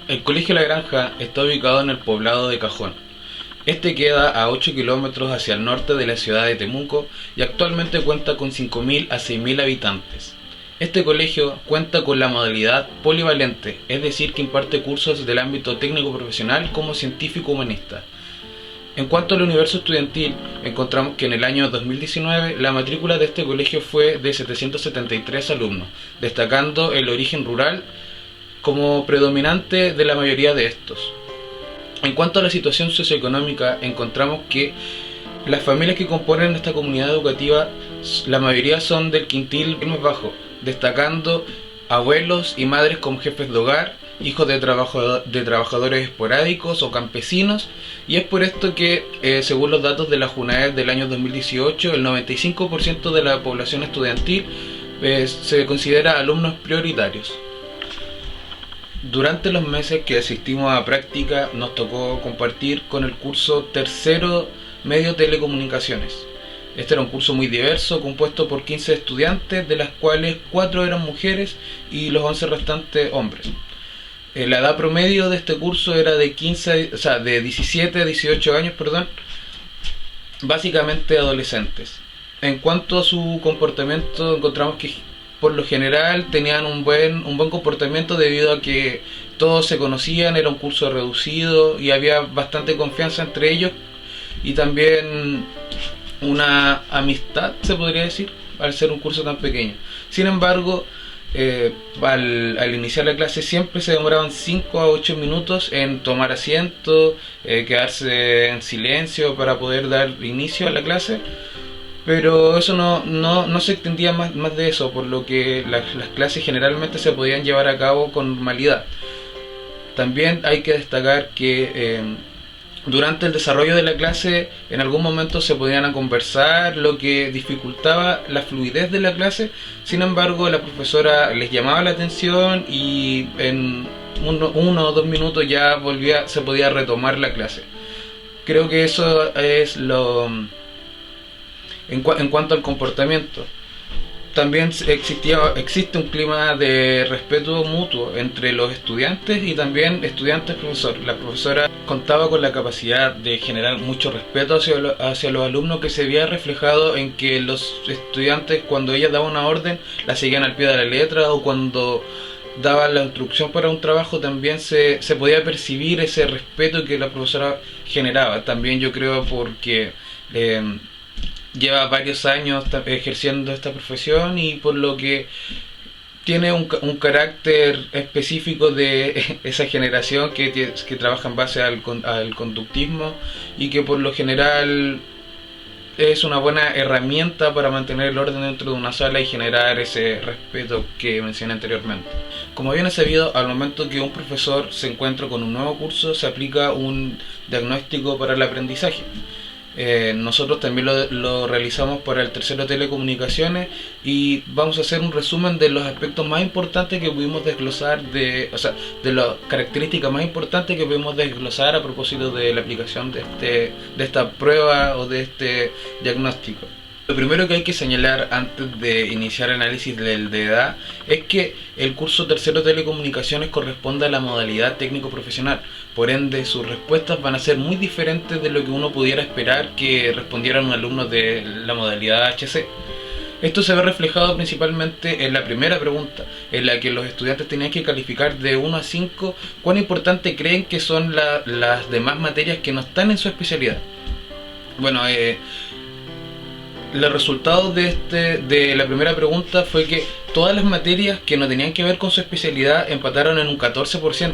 El Colegio La Granja está ubicado en el poblado de Cajón. Este queda a 8 kilómetros hacia el norte de la ciudad de Temuco y actualmente cuenta con 5.000 a 6.000 habitantes. Este colegio cuenta con la modalidad polivalente, es decir, que imparte cursos del ámbito técnico-profesional como científico-humanista. En cuanto al universo estudiantil, encontramos que en el año 2019 la matrícula de este colegio fue de 773 alumnos, destacando el origen rural como predominante de la mayoría de estos. En cuanto a la situación socioeconómica, encontramos que las familias que componen esta comunidad educativa, la mayoría son del quintil más bajo, destacando abuelos y madres como jefes de hogar, hijos de trabajadores esporádicos o campesinos, y es por esto que, según los datos de la Junaed del año 2018, el 95% de la población estudiantil se considera alumnos prioritarios. Durante los meses que asistimos a práctica nos tocó compartir con el curso tercero medio telecomunicaciones. Este era un curso muy diverso, compuesto por 15 estudiantes, de las cuales 4 eran mujeres y los 11 restantes hombres. La edad promedio de este curso era de 17 a 18 años, básicamente adolescentes. En cuanto a su comportamiento, encontramos que por lo general tenían un buen comportamiento debido a que todos se conocían, era un curso reducido y había bastante confianza entre ellos y también una amistad, se podría decir, al ser un curso tan pequeño. Sin embargo, al iniciar la clase siempre se demoraban 5 a 8 minutos en tomar asiento, quedarse en silencio para poder dar inicio a la clase. Pero eso no se extendía más de eso, por lo que las clases generalmente se podían llevar a cabo con normalidad. También hay que destacar que durante el desarrollo de la clase en algún momento se podían conversar, lo que dificultaba la fluidez de la clase. Sin embargo, la profesora les llamaba la atención y en 1 o 2 minutos ya se podía retomar la clase. Creo que eso es lo... En cuanto al comportamiento, también existe un clima de respeto mutuo entre los estudiantes y también estudiantes-profesor. La profesora contaba con la capacidad de generar mucho respeto hacia los alumnos, que se veía reflejado en que los estudiantes, cuando ella daba una orden, la seguían al pie de la letra, o cuando daba la instrucción para un trabajo también se podía percibir ese respeto que la profesora generaba. También yo creo porque lleva varios años ejerciendo esta profesión y por lo que tiene un carácter específico de esa generación que trabaja en base al conductismo y que por lo general es una buena herramienta para mantener el orden dentro de una sala y generar ese respeto que mencioné anteriormente. Como bien es sabido, al momento que un profesor se encuentra con un nuevo curso, se aplica un diagnóstico para el aprendizaje. Nosotros también lo realizamos para el tercero de telecomunicaciones y vamos a hacer un resumen de los aspectos más importantes que pudimos desglosar, de las características más importantes que pudimos desglosar a propósito de la aplicación de esta prueba o de este diagnóstico. Lo primero que hay que señalar antes de iniciar el análisis de edad es que el curso tercero de telecomunicaciones corresponde a la modalidad técnico-profesional. Por ende, sus respuestas van a ser muy diferentes de lo que uno pudiera esperar que respondieran un alumno de la modalidad HC. Esto se ve reflejado principalmente en la primera pregunta, en la que los estudiantes tenían que calificar de 1 a 5 cuán importante creen que son las demás materias que no están en su especialidad. Bueno, los resultados de la primera pregunta fue que todas las materias que no tenían que ver con su especialidad empataron en un 14%.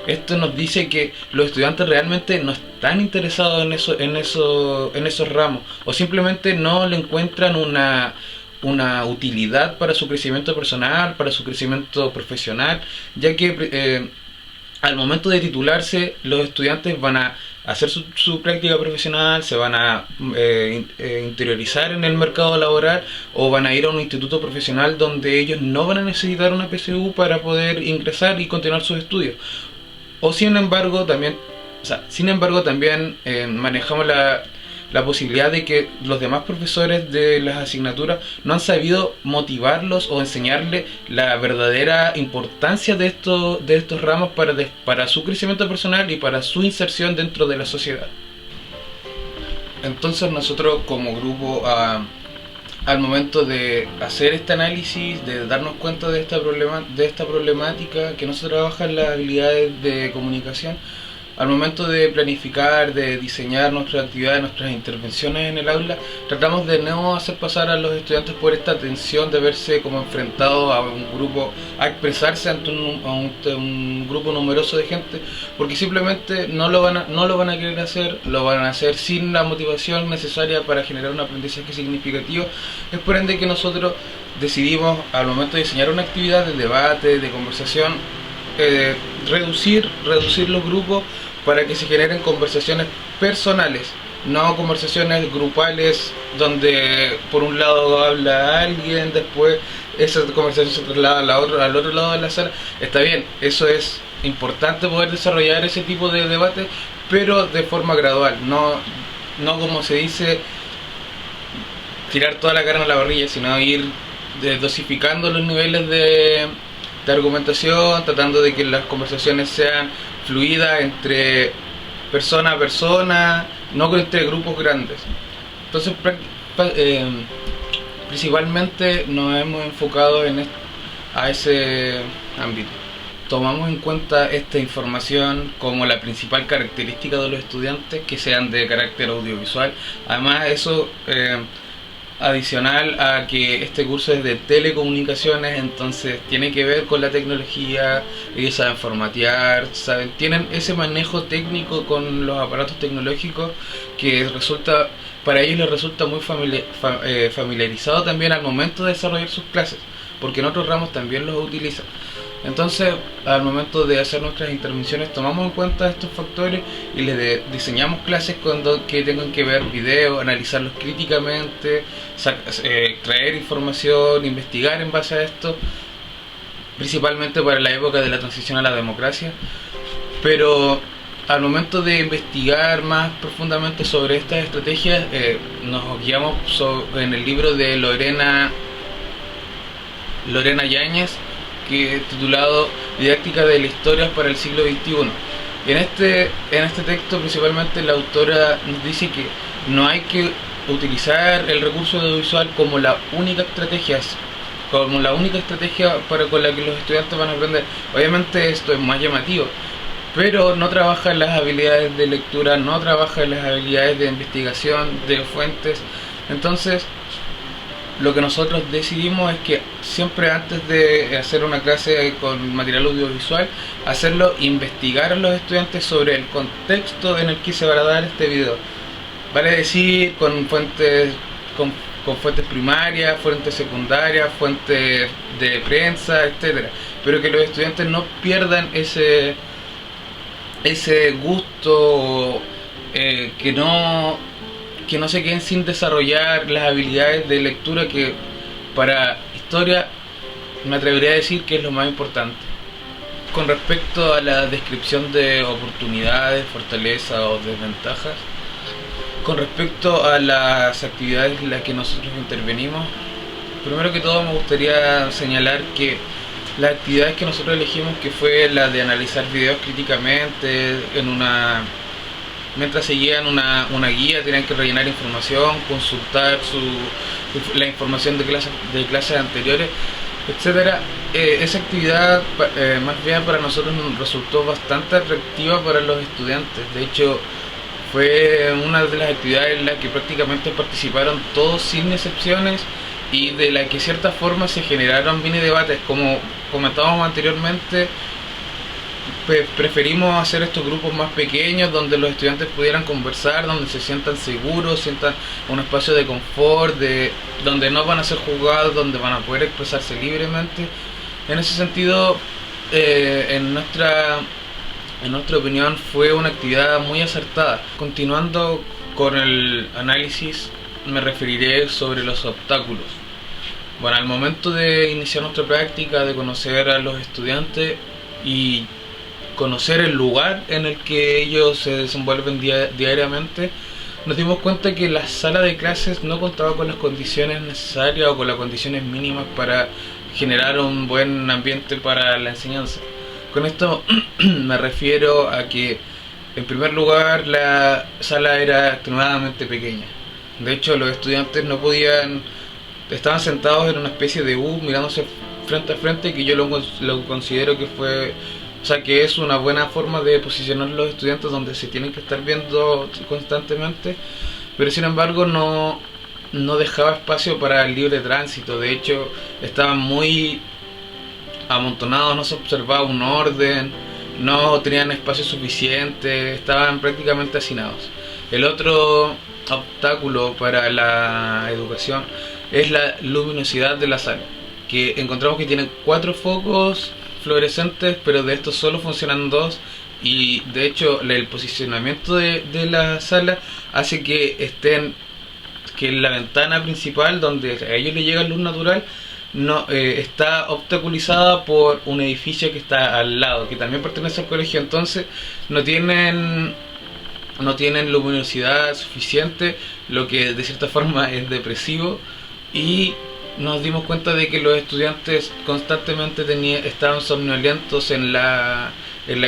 Esto nos dice que los estudiantes realmente no están interesados en esos ramos, o simplemente no le encuentran una utilidad para su crecimiento personal, para su crecimiento profesional, ya que al momento de titularse los estudiantes van a hacer su práctica profesional, se van a interiorizar en el mercado laboral o van a ir a un instituto profesional donde ellos no van a necesitar una PSU para poder ingresar y continuar sus estudios. Sin embargo también manejamos la posibilidad de que los demás profesores de las asignaturas no han sabido motivarlos o enseñarles la verdadera importancia de estos ramos para su crecimiento personal y para su inserción dentro de la sociedad. Entonces nosotros como grupo, al momento de hacer este análisis, de darnos cuenta de esta problemática que no se trabaja en las habilidades de comunicación, al momento de planificar, de diseñar nuestras actividades, nuestras intervenciones en el aula, tratamos de no hacer pasar a los estudiantes por esta tensión de verse como enfrentados a un grupo, a expresarse ante un grupo numeroso de gente, porque simplemente no lo van a querer hacer, lo van a hacer sin la motivación necesaria para generar un aprendizaje significativo. Es por ende que nosotros decidimos, al momento de diseñar una actividad de debate, de conversación, reducir los grupos para que se generen conversaciones personales, no conversaciones grupales donde por un lado habla alguien, después esa conversación se traslada al otro lado de la sala. Está bien, eso es importante, poder desarrollar ese tipo de debate, pero de forma gradual, no como se dice, tirar toda la carne a la parrilla, sino ir dosificando los niveles de argumentación, tratando de que las conversaciones sean fluidas entre persona a persona, no entre grupos grandes. Entonces principalmente nos hemos enfocado a ese ámbito. Tomamos en cuenta esta información como la principal característica de los estudiantes, que sean de carácter audiovisual. Además eso, adicional a que este curso es de telecomunicaciones, entonces tiene que ver con la tecnología, ellos saben formatear, tienen ese manejo técnico con los aparatos tecnológicos que para ellos les resulta muy familiarizado también al momento de desarrollar sus clases, porque en otros ramos también los utilizan. Entonces, al momento de hacer nuestras intervenciones, tomamos en cuenta estos factores y les diseñamos clases que tengan que ver videos, analizarlos críticamente, traer información, investigar en base a esto, principalmente para la época de la transición a la democracia. Pero al momento de investigar más profundamente sobre estas estrategias, nos guiamos en el libro de Lorena Yáñez, que es titulado Didáctica de la Historia para el siglo XXI. Y en este texto principalmente la autora nos dice que no hay que utilizar el recurso audiovisual como la única estrategia con la que los estudiantes van a aprender. Obviamente esto es más llamativo, pero no trabaja en las habilidades de lectura, no trabaja en las habilidades de investigación de fuentes. Entonces, lo que nosotros decidimos es que siempre antes de hacer una clase con material audiovisual, investigar a los estudiantes sobre el contexto en el que se va a dar este video. Vale decir, con fuentes primarias, fuentes secundarias, fuentes de prensa, etcétera, pero que los estudiantes no pierdan ese gusto, que no se queden sin desarrollar las habilidades de lectura, que para historia me atrevería a decir que es lo más importante. Con respecto a la descripción de oportunidades, fortalezas o desventajas, con respecto a las actividades en las que nosotros intervenimos, primero que todo me gustaría señalar que las actividades que nosotros elegimos, que fue la de analizar videos críticamente mientras seguían una guía, tenían que rellenar información, consultar la información de clases anteriores, etcétera. Esa actividad más bien para nosotros nos resultó bastante atractiva para los estudiantes. De hecho, fue una de las actividades en las que prácticamente participaron todos sin excepciones, y de la que de cierta forma se generaron mini debates. Como comentábamos anteriormente, preferimos hacer estos grupos más pequeños donde los estudiantes pudieran conversar, donde se sientan seguros, sientan un espacio de confort, donde no van a ser juzgados, donde van a poder expresarse libremente. En ese sentido, en nuestra opinión fue una actividad muy acertada. Continuando con el análisis, me referiré sobre los obstáculos. Bueno, al momento de iniciar nuestra práctica, de conocer a los estudiantes y conocer el lugar en el que ellos se desenvuelven diariamente, nos dimos cuenta que la sala de clases no contaba con las condiciones necesarias o con las condiciones mínimas para generar un buen ambiente para la enseñanza. Con esto me refiero a que, en primer lugar, la sala era extremadamente pequeña. De hecho, los estudiantes no podían, estaban sentados en una especie de U mirándose frente a frente, que yo lo considero que fue, o sea, que es una buena forma de posicionar a los estudiantes donde se tienen que estar viendo constantemente, pero sin embargo no dejaba espacio para el libre tránsito. De hecho, estaban muy amontonados, no se observaba un orden, no tenían espacio suficiente, estaban prácticamente hacinados. El otro obstáculo para la educación es la luminosidad de la sala, que encontramos que tiene 4 focos fluorescentes, pero de estos solo funcionan 2, y de hecho el posicionamiento de la sala hace que la ventana principal donde a ellos les llega luz natural no está obstaculizada por un edificio que está al lado, que también pertenece al colegio. Entonces no tienen luminosidad suficiente, lo que de cierta forma es depresivo, y nos dimos cuenta de que los estudiantes constantemente estaban somnolentos en la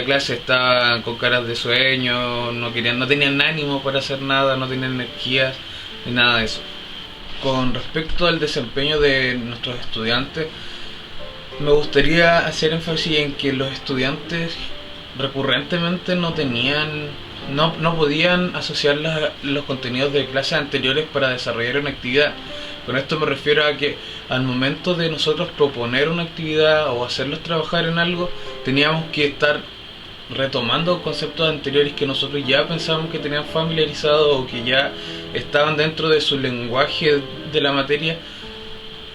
clase, estaban con caras de sueño, no tenían ánimo para hacer nada, no tenían energías ni nada de eso. Con respecto al desempeño de nuestros estudiantes, me gustaría hacer énfasis en que los estudiantes recurrentemente no podían asociar los contenidos de clases anteriores para desarrollar una actividad. Con esto me refiero a que al momento de nosotros proponer una actividad o hacerlos trabajar en algo, teníamos que estar retomando conceptos anteriores que nosotros ya pensábamos que tenían familiarizados o que ya estaban dentro de su lenguaje de la materia,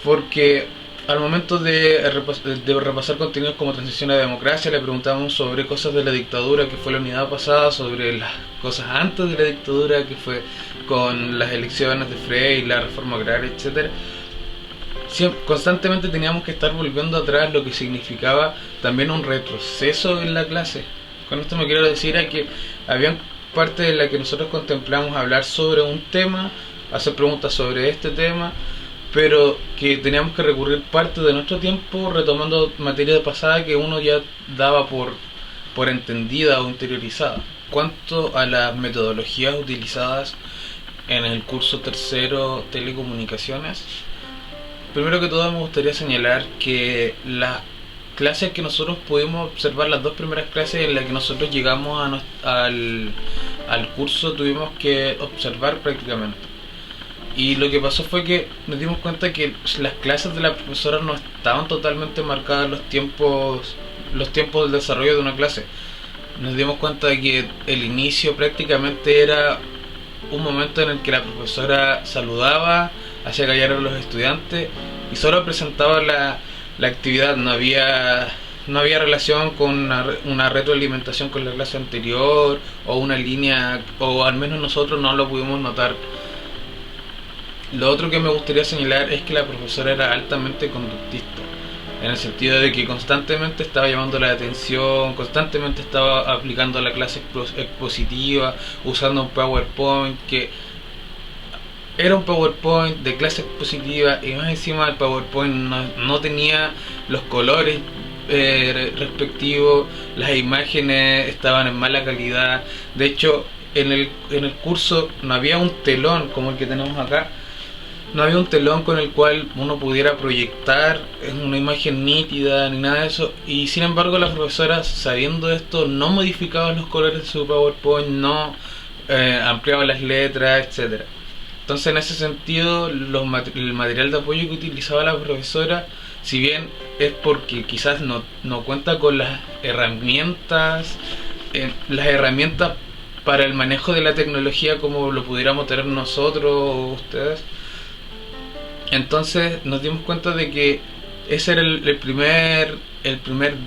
porque al momento de repasar contenidos como transición a democracia, le preguntamos sobre cosas de la dictadura, que fue la unidad pasada, sobre las cosas antes de la dictadura, que fue con las elecciones de Frey, la reforma agraria, etcétera. Constantemente teníamos que estar volviendo atrás, lo que significaba también un retroceso en la clase. Con esto me quiero decir a que había parte de la que nosotros contemplamos hablar sobre un tema, hacer preguntas sobre este tema, pero que teníamos que recurrir parte de nuestro tiempo retomando materia pasada que uno ya daba por entendida o interiorizada. Cuanto a las metodologías utilizadas en el curso tercero Telecomunicaciones, primero que todo me gustaría señalar que las clases que nosotros pudimos observar, las 2 primeras clases en las que nosotros llegamos al curso, tuvimos que observar prácticamente. Y lo que pasó fue que nos dimos cuenta que las clases de la profesora no estaban totalmente marcadas los tiempos del desarrollo de una clase. Nos dimos cuenta de que el inicio prácticamente era un momento en el que la profesora saludaba, hacía callar a los estudiantes y solo presentaba la actividad. No había relación con una retroalimentación con la clase anterior o una línea, o al menos nosotros no lo pudimos notar. Lo otro que me gustaría señalar es que la profesora era altamente conductista, en el sentido de que constantemente estaba llamando la atención, constantemente estaba aplicando la clase expositiva, usando un PowerPoint que era un PowerPoint de clase expositiva, y más encima el PowerPoint no tenía los colores respectivos, las imágenes estaban en mala calidad. De hecho, en el curso no había un telón como el que tenemos acá. No había un telón con el cual uno pudiera proyectar una imagen nítida ni nada de eso, y sin embargo la profesora, sabiendo esto, no modificaba los colores de su PowerPoint, no ampliaba las letras, etcétera. Entonces, en ese sentido, el material de apoyo que utilizaba la profesora, si bien es porque quizás no cuenta con las herramientas para el manejo de la tecnología como lo pudiéramos tener nosotros o ustedes, entonces nos dimos cuenta de que ese era el primer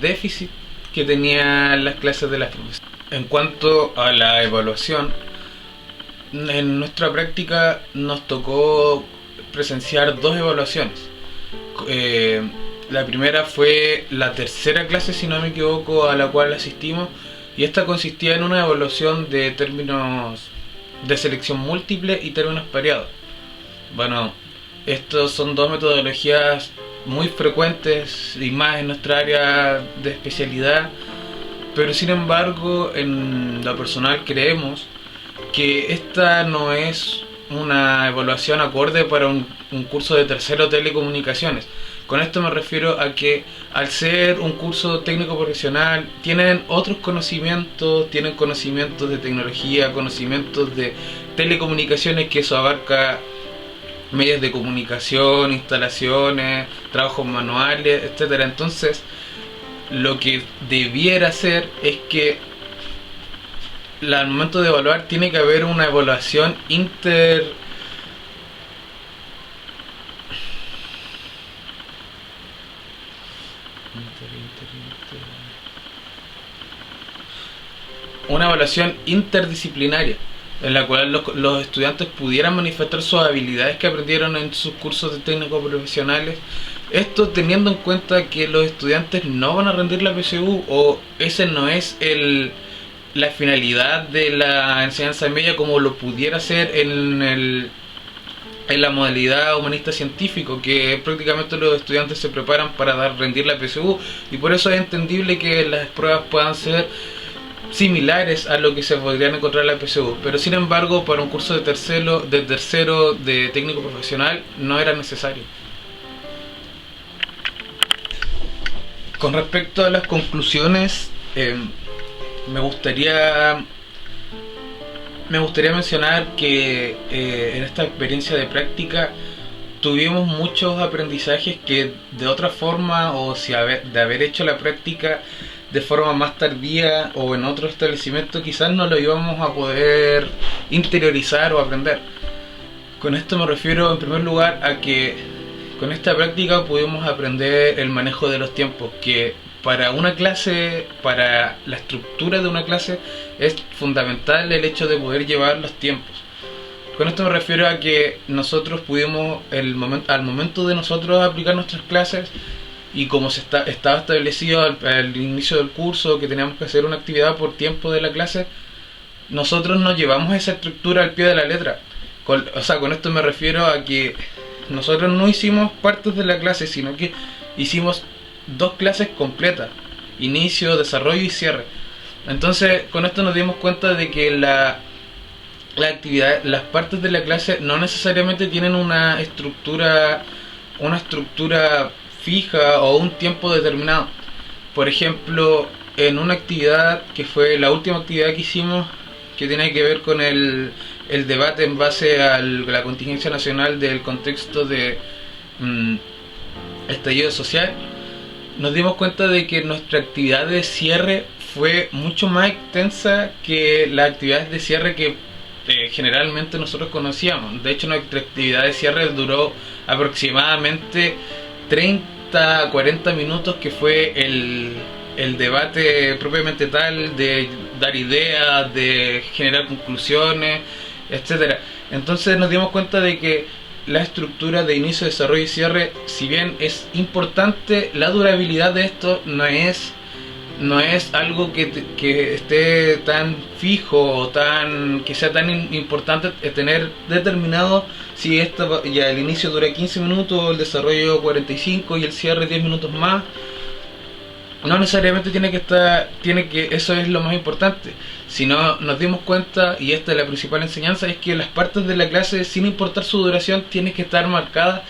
déficit que tenían las clases de las profesoras. En cuanto a la evaluación, en nuestra práctica nos tocó presenciar 2 evaluaciones. La primera fue la tercera clase, si no me equivoco, a la cual asistimos, y esta consistía en una evaluación de términos de selección múltiple y términos pareados. Bueno, estos son dos metodologías muy frecuentes y más en nuestra área de especialidad, pero sin embargo en lo personal creemos que esta no es una evaluación acorde para un curso de tercero de telecomunicaciones. Con esto me refiero a que al ser un curso técnico profesional tienen otros conocimientos, tienen conocimientos de tecnología, conocimientos de telecomunicaciones, que eso abarca medios de comunicación, instalaciones, trabajos manuales, etcétera. Entonces, lo que debiera ser es que al momento de evaluar tiene que haber una evaluación una evaluación interdisciplinaria, en la cual los estudiantes pudieran manifestar sus habilidades que aprendieron en sus cursos de técnicos profesionales. Esto teniendo en cuenta que los estudiantes no van a rendir la PSU, o ese no es la finalidad de la enseñanza media como lo pudiera ser en la modalidad humanista científico, que prácticamente los estudiantes se preparan para rendir la PSU, y por eso es entendible que las pruebas puedan ser similares a lo que se podrían encontrar en la PSU, pero sin embargo para un curso de tercero de técnico profesional no era necesario. Con respecto a las conclusiones, me gustaría mencionar que en esta experiencia de práctica tuvimos muchos aprendizajes que de otra forma, o si de haber hecho la práctica de forma más tardía o en otro establecimiento, quizás no lo íbamos a poder interiorizar o aprender. Con esto me refiero en primer lugar a que con esta práctica pudimos aprender el manejo de los tiempos, que para una clase, para la estructura de una clase, es fundamental el hecho de poder llevar los tiempos. Con esto me refiero a que nosotros pudimos, al momento de nosotros aplicar nuestras clases, y como estaba establecido al inicio del curso que teníamos que hacer una actividad por tiempo de la clase, nosotros nos llevamos esa estructura al pie de la letra. Con esto me refiero a que nosotros no hicimos partes de la clase, sino que hicimos 2 clases completas: inicio, desarrollo y cierre. Entonces con esto nos dimos cuenta de que la actividad, las partes de la clase no necesariamente tienen una estructura fija o un tiempo determinado. Por ejemplo, en una actividad que fue la última actividad que hicimos, que tiene que ver con el debate en base a la contingencia nacional del contexto de estallido social, nos dimos cuenta de que nuestra actividad de cierre fue mucho más extensa que las actividades de cierre que generalmente nosotros conocíamos. De hecho, nuestra actividad de cierre duró aproximadamente 30 a 40 minutos, que fue el debate propiamente tal, de dar ideas, de generar conclusiones, etcétera. Entonces nos dimos cuenta de que la estructura de inicio, desarrollo y cierre, si bien es importante, la durabilidad de esto no es algo que esté tan fijo o que sea tan importante tener determinado si ya el inicio dura 15 minutos, el desarrollo 45 y el cierre 10 minutos más. No necesariamente eso es lo más importante, sino nos dimos cuenta, y esta es la principal enseñanza, es que las partes de la clase, sin importar su duración, tienen que estar marcadas,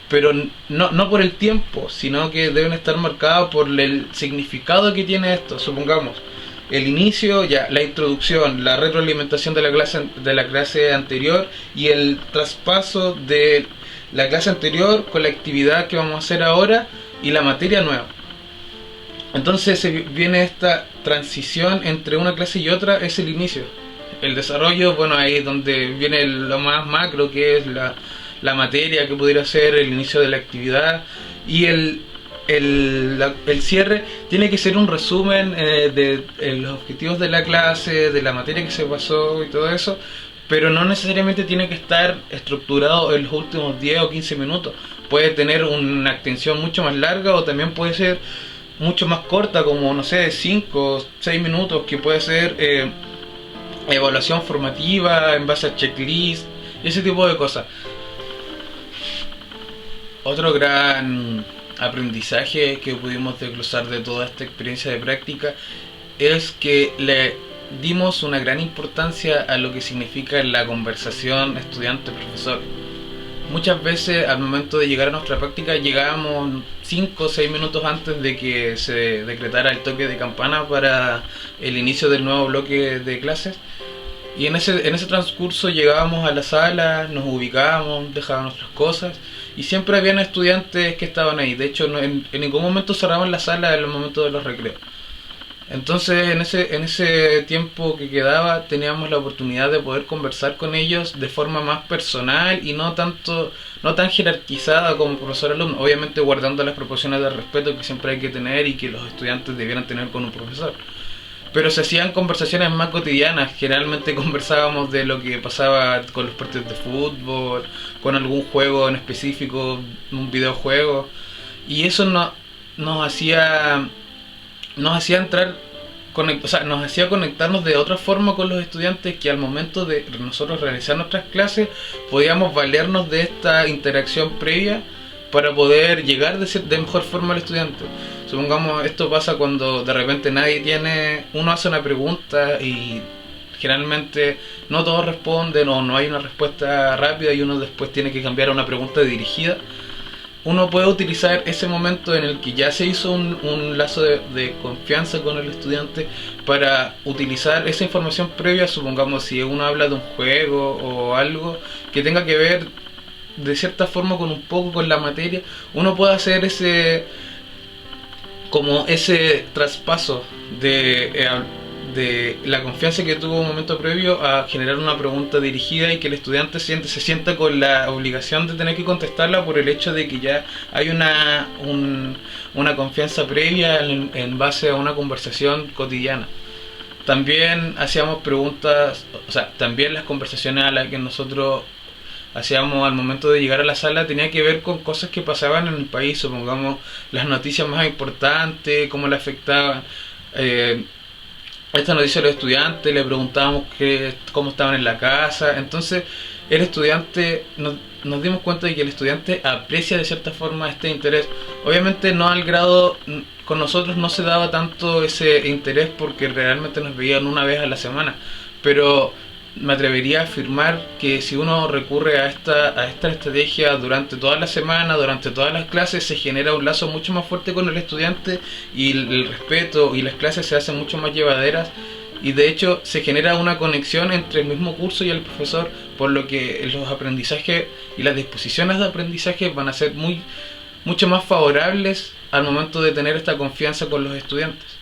pero no por el tiempo, sino que deben estar marcadas por el significado que tiene esto. Supongamos, el inicio, ya la introducción, la retroalimentación de la clase anterior y el traspaso de la clase anterior con la actividad que vamos a hacer ahora y la materia nueva. Entonces viene esta transición entre una clase y otra, es el inicio. El desarrollo, bueno, ahí es donde viene lo más macro, que es la materia que pudiera ser el inicio de la actividad, y el cierre tiene que ser un resumen de los objetivos de la clase, de la materia que se pasó y todo eso, pero no necesariamente tiene que estar estructurado en los últimos 10 o 15 minutos. Puede tener una extensión mucho más larga, o también puede ser mucho más corta, como no sé, 5 o 6 minutos, que puede ser evaluación formativa en base a checklist y ese tipo de cosas. Otro gran aprendizaje que pudimos desglosar de toda esta experiencia de práctica es que le dimos una gran importancia a lo que significa la conversación estudiante-profesor. Muchas veces al momento de llegar a nuestra práctica llegábamos 5 o 6 minutos antes de que se decretara el toque de campana para el inicio del nuevo bloque de clases. Y en ese transcurso llegábamos a la sala, nos ubicábamos, dejábamos nuestras cosas y siempre habían estudiantes que estaban ahí. De hecho, en ningún momento cerraban la sala en los momentos de los recreos. Entonces, en ese tiempo que quedaba, teníamos la oportunidad de poder conversar con ellos de forma más personal y no tan jerarquizada como profesor-alumno. Obviamente guardando las proporciones de respeto que siempre hay que tener y que los estudiantes debieran tener con un profesor. Pero se hacían conversaciones más cotidianas. Generalmente conversábamos de lo que pasaba con los partidos de fútbol, con algún juego en específico, un videojuego. Y eso nos hacía entrar, nos hacía conectarnos de otra forma con los estudiantes, que al momento de nosotros realizar nuestras clases podíamos valernos de esta interacción previa para poder llegar de mejor forma al estudiante. Supongamos, esto pasa cuando de repente uno hace una pregunta y generalmente no todos responden o no hay una respuesta rápida y uno después tiene que cambiar a una pregunta dirigida. Uno puede utilizar ese momento en el que ya se hizo un lazo de confianza con el estudiante para utilizar esa información previa. Supongamos, si uno habla de un juego o algo que tenga que ver de cierta forma con un poco con la materia, uno puede hacer ese traspaso de la confianza que tuvo un momento previo a generar una pregunta dirigida y que el estudiante se sienta con la obligación de tener que contestarla por el hecho de que ya hay una confianza previa en base a una conversación cotidiana. También hacíamos preguntas, también las conversaciones a las que nosotros hacíamos al momento de llegar a la sala tenía que ver con cosas que pasaban en el país. Supongamos las noticias más importantes, cómo le afectaban esta noticia a los estudiantes, le preguntábamos cómo estaban en la casa. Entonces el estudiante, nos dimos cuenta de que el estudiante aprecia de cierta forma este interés. Obviamente no al grado, con nosotros no se daba tanto ese interés porque realmente nos veían una vez a la semana, pero me atrevería a afirmar que si uno recurre a esta estrategia durante toda la semana, durante todas las clases, se genera un lazo mucho más fuerte con el estudiante y el respeto y las clases se hacen mucho más llevaderas y de hecho se genera una conexión entre el mismo curso y el profesor, por lo que los aprendizajes y las disposiciones de aprendizaje van a ser mucho más favorables al momento de tener esta confianza con los estudiantes.